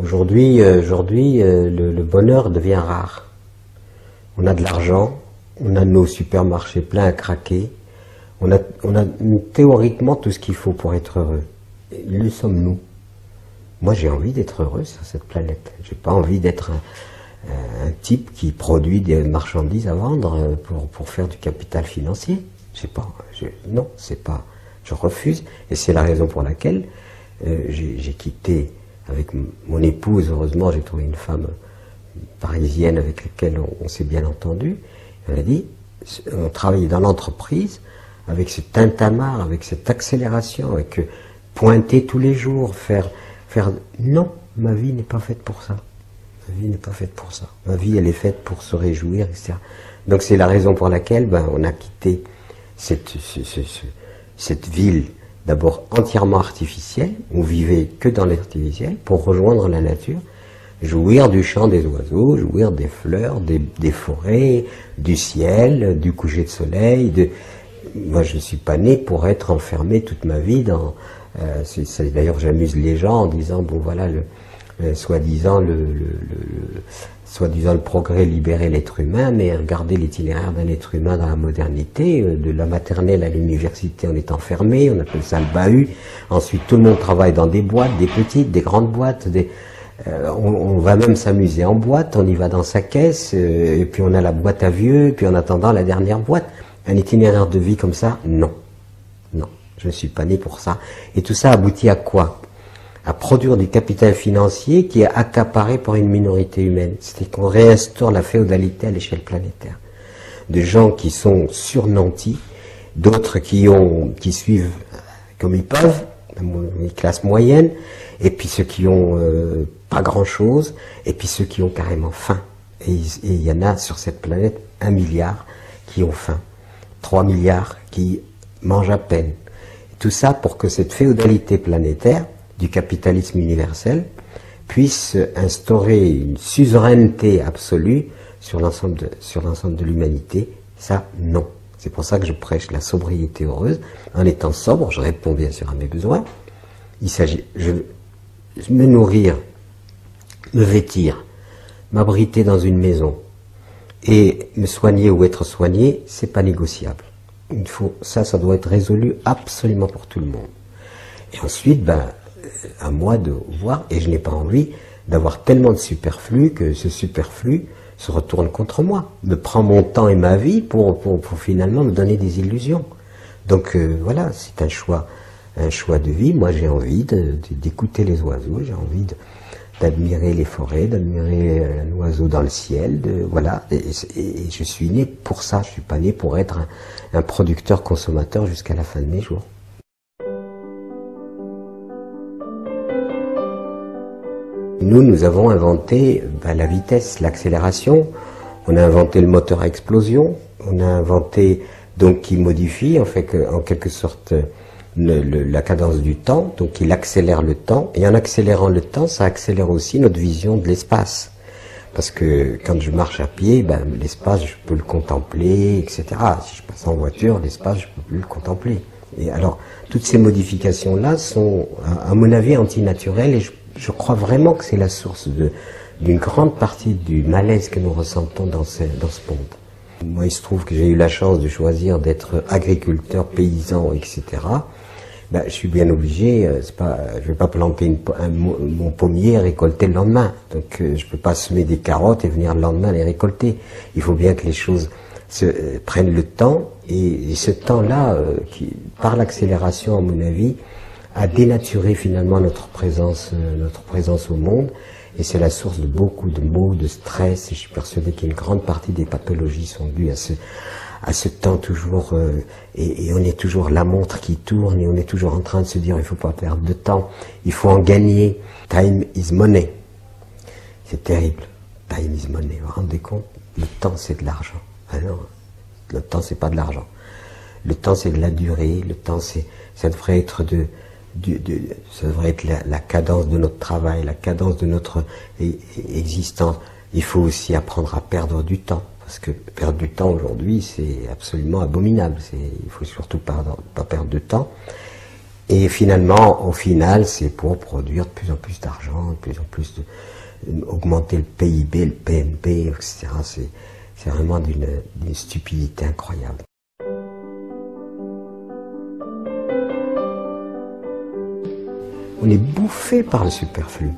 Aujourd'hui, le bonheur devient rare. On a de l'argent, on a nos supermarchés pleins à craquer, on a théoriquement tout ce qu'il faut pour être heureux. Et le sommes-nous? Moi, j'ai envie d'être heureux sur cette planète. J'ai pas envie d'être un type qui produit des marchandises à vendre pour faire du capital financier. Non, c'est pas. Je refuse, et c'est la raison pour laquelle j'ai quitté avec mon épouse. Heureusement, j'ai trouvé une femme parisienne avec laquelle on s'est bien entendu. Elle a dit, on travaillait dans l'entreprise avec ce tintamarre, avec cette accélération, avec pointer tous les jours, faire. Non, ma vie n'est pas faite pour ça. Ma vie n'est pas faite pour ça. Ma vie, elle est faite pour se réjouir, etc. Donc c'est la raison pour laquelle on a quitté cette ville, d'abord entièrement artificielle, on vivait que dans l'artificiel, pour rejoindre la nature, jouir du chant des oiseaux, jouir des fleurs, des forêts, du ciel, du coucher de soleil. Moi, je ne suis pas né pour être enfermé toute ma vie dans... D'ailleurs, j'amuse les gens en disant, bon voilà, soi-disant le progrès libérait l'être humain, mais regardez l'itinéraire d'un être humain dans la modernité, de la maternelle à l'université on est enfermé, on appelle ça le bahut, ensuite tout le monde travaille dans des boîtes, des petites, des grandes boîtes, on va même s'amuser en boîte, on y va dans sa caisse, et puis on a la boîte à vieux, et puis en attendant la dernière boîte. Un itinéraire de vie comme ça, non. Non, je ne suis pas né pour ça. Et tout ça aboutit à quoi? À produire du capital financier qui est accaparé par une minorité humaine. C'est qu'on réinstaure la féodalité à l'échelle planétaire. De gens qui sont surnantis, d'autres qui suivent comme ils peuvent, les classes moyennes, et puis ceux qui ont pas grand-chose, et puis ceux qui ont carrément faim. Et il y en a sur cette planète 1 milliard qui ont faim, 3 milliards qui mangent à peine. Tout ça pour que cette féodalité planétaire du capitalisme universel puisse instaurer une suzeraineté absolue sur l'ensemble de l'humanité. Ça, non. C'est pour ça que je prêche la sobriété heureuse. En étant sobre, je réponds bien sûr à mes besoins. Il s'agit de me nourrir, me vêtir, m'abriter dans une maison et me soigner ou être soigné, c'est pas négociable. Ça doit être résolu absolument pour tout le monde. Et ensuite, à moi de voir, et je n'ai pas envie d'avoir tellement de superflu que ce superflu se retourne contre moi, me prend mon temps et ma vie pour finalement me donner des illusions. Donc voilà, c'est un choix de vie. Moi j'ai envie d'écouter les oiseaux, j'ai envie d'admirer les forêts, d'admirer un oiseau dans le ciel, voilà, et je suis né pour ça, je suis pas né pour être un producteur-consommateur jusqu'à la fin de mes jours. Nous avons inventé la vitesse, l'accélération, on a inventé le moteur à explosion, on a inventé, donc qui modifie en quelque sorte la cadence du temps, donc il accélère le temps, et en accélérant le temps, ça accélère aussi notre vision de l'espace. Parce que quand je marche à pied, l'espace, je peux le contempler, etc. Si je passe en voiture, l'espace, je peux plus le contempler. Et alors, toutes ces modifications-là sont, à mon avis, antinaturelles, et je crois vraiment que c'est la source d'une grande partie du malaise que nous ressentons dans ce monde. Moi, il se trouve que j'ai eu la chance de choisir d'être agriculteur, paysan, etc. Je suis bien obligé, je vais pas planter mon pommier et récolter le lendemain. Donc, je peux pas semer des carottes et venir le lendemain les récolter. Il faut bien que les choses prennent le temps, et ce temps-là, par l'accélération, à mon avis, a dénaturé finalement notre présence au monde, et c'est la source de beaucoup de maux, de stress, et je suis persuadé qu'une grande partie des pathologies sont dues à ce temps toujours, et on est toujours la montre qui tourne, et on est toujours en train de se dire il faut pas perdre de temps, il faut en gagner. Time is money. C'est terrible. Time is money. Vous vous rendez compte? Le temps c'est de l'argent. Ah non, le temps c'est pas de l'argent. Le temps c'est de la durée. Le temps ça devrait être ça devrait être la cadence de notre travail, la cadence de notre existence. Il faut aussi apprendre à perdre du temps, parce que perdre du temps aujourd'hui, c'est absolument abominable. Il faut surtout pas perdre de temps. Et finalement, au final, c'est pour produire de plus en plus d'argent, de plus en plus augmenter le PIB, le PNB, etc. C'est vraiment d'une stupidité incroyable. On est bouffé par le superflu.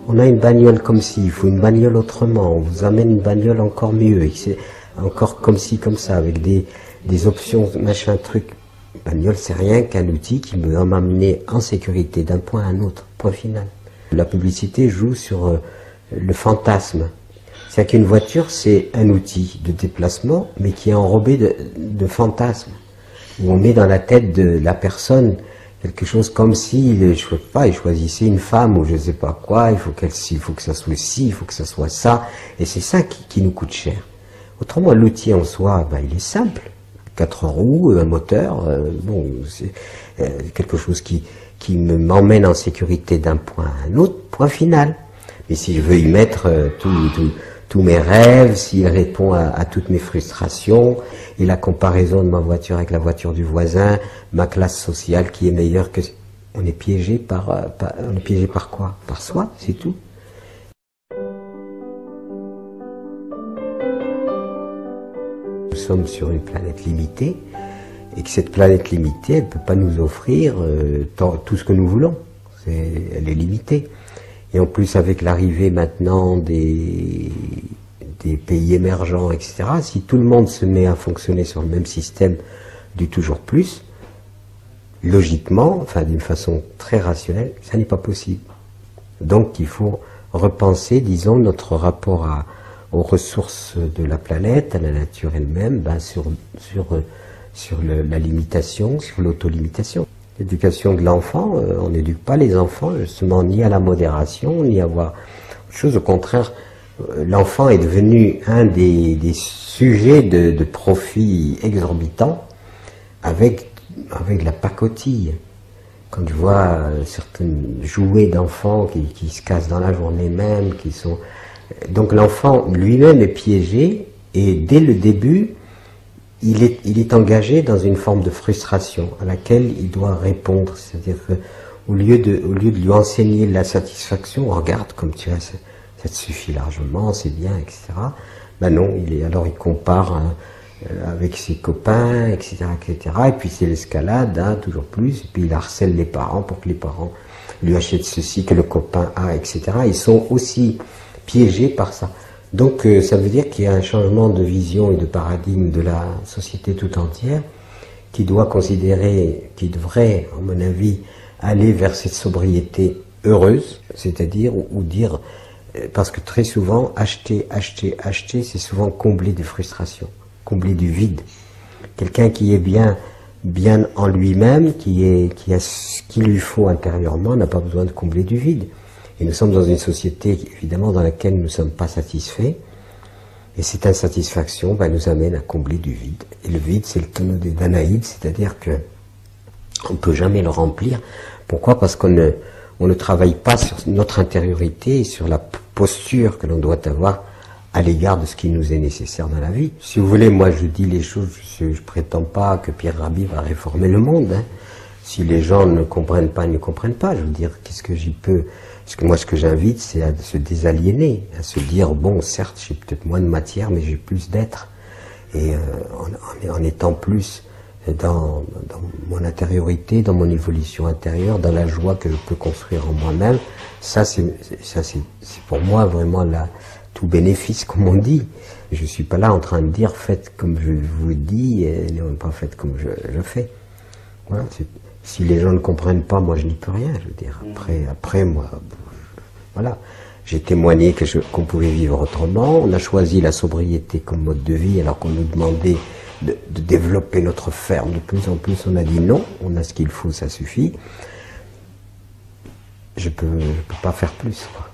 On a une bagnole comme ci, il faut une bagnole autrement. On vous amène une bagnole encore mieux, encore comme ci, comme ça, avec des options, machin, truc. Une bagnole, c'est rien qu'un outil qui va m'amener en sécurité d'un point à un autre, point final. La publicité joue sur le fantasme. C'est-à-dire qu'une voiture, c'est un outil de déplacement, mais qui est enrobé de fantasmes. Où on met dans la tête de la personne quelque chose comme si, il choisissait une femme ou je ne sais pas quoi, il faut que ça soit ci, il faut que ça soit ça, et c'est ça qui nous coûte cher. Autrement, l'outil en soi, il est simple. 4 roues, un moteur, c'est quelque chose qui m'emmène en sécurité d'un point à un autre, point final. Mais si je veux y mettre tous mes rêves, s'il répond à toutes mes frustrations, et la comparaison de ma voiture avec la voiture du voisin, ma classe sociale qui est meilleure que... On est piégé par quoi? Par soi, c'est tout. Nous sommes sur une planète limitée, et que cette planète limitée, elle ne peut pas nous offrir tout ce que nous voulons. Elle est limitée. Et en plus, avec l'arrivée maintenant des pays émergents, etc., si tout le monde se met à fonctionner sur le même système du toujours plus, logiquement, enfin d'une façon très rationnelle, ça n'est pas possible. Donc il faut repenser, disons, notre rapport aux ressources de la planète, à la nature elle-même, sur la limitation, sur l'autolimitation. L'éducation de l'enfant, on n'éduque pas les enfants justement ni à la modération, ni à avoir autre chose. Au contraire, l'enfant est devenu un des sujets de profit exorbitant avec la pacotille. Quand je vois certains jouets d'enfants qui se cassent dans la journée même, donc l'enfant lui-même est piégé et dès le début, il est engagé dans une forme de frustration à laquelle il doit répondre. C'est-à-dire qu'au lieu de lui enseigner la satisfaction, regarde comme tu as, ça te suffit largement, c'est bien, etc. Ben non, alors il compare avec ses copains, etc., etc. Et puis c'est l'escalade, toujours plus. Et puis il harcèle les parents pour que les parents lui achètent ceci que le copain a, etc. Ils sont aussi piégés par ça. Donc ça veut dire qu'il y a un changement de vision et de paradigme de la société tout entière qui devrait, à mon avis, aller vers cette sobriété heureuse, c'est-à-dire, ou dire, parce que très souvent, acheter, c'est souvent combler des frustrations, combler du vide. Quelqu'un qui est bien en lui-même, qui a ce qu'il lui faut intérieurement, n'a pas besoin de combler du vide. Et nous sommes dans une société, évidemment, dans laquelle nous ne sommes pas satisfaits. Et cette insatisfaction nous amène à combler du vide. Et le vide, c'est le tonneau des Danaïdes, c'est-à-dire que on ne peut jamais le remplir. Pourquoi? Parce qu'on ne travaille pas sur notre intériorité et sur la posture que l'on doit avoir à l'égard de ce qui nous est nécessaire dans la vie. Si vous voulez, moi je dis les choses, je prétends pas que Pierre Rabhi va réformer le monde. Si les gens ne comprennent pas, ils ne comprennent pas. Je veux dire, qu'est-ce que j'y peux? Parce que moi, ce que j'invite, c'est à se désaliéner, à se dire, bon, certes, j'ai peut-être moins de matière, mais j'ai plus d'être. Et en étant plus dans mon intériorité, dans mon évolution intérieure, dans la joie que je peux construire en moi-même, ça c'est pour moi vraiment tout bénéfice, comme on dit. Je suis pas là en train de dire, faites comme je vous dis, et non pas faites comme je fais. Voilà, si les gens ne comprennent pas, moi je n'y peux rien, je veux dire. Après moi, voilà. J'ai témoigné qu'on pouvait vivre autrement. On a choisi la sobriété comme mode de vie, alors qu'on nous demandait de développer notre ferme. De plus en plus, on a dit non, on a ce qu'il faut, ça suffit. Je peux pas faire plus, quoi.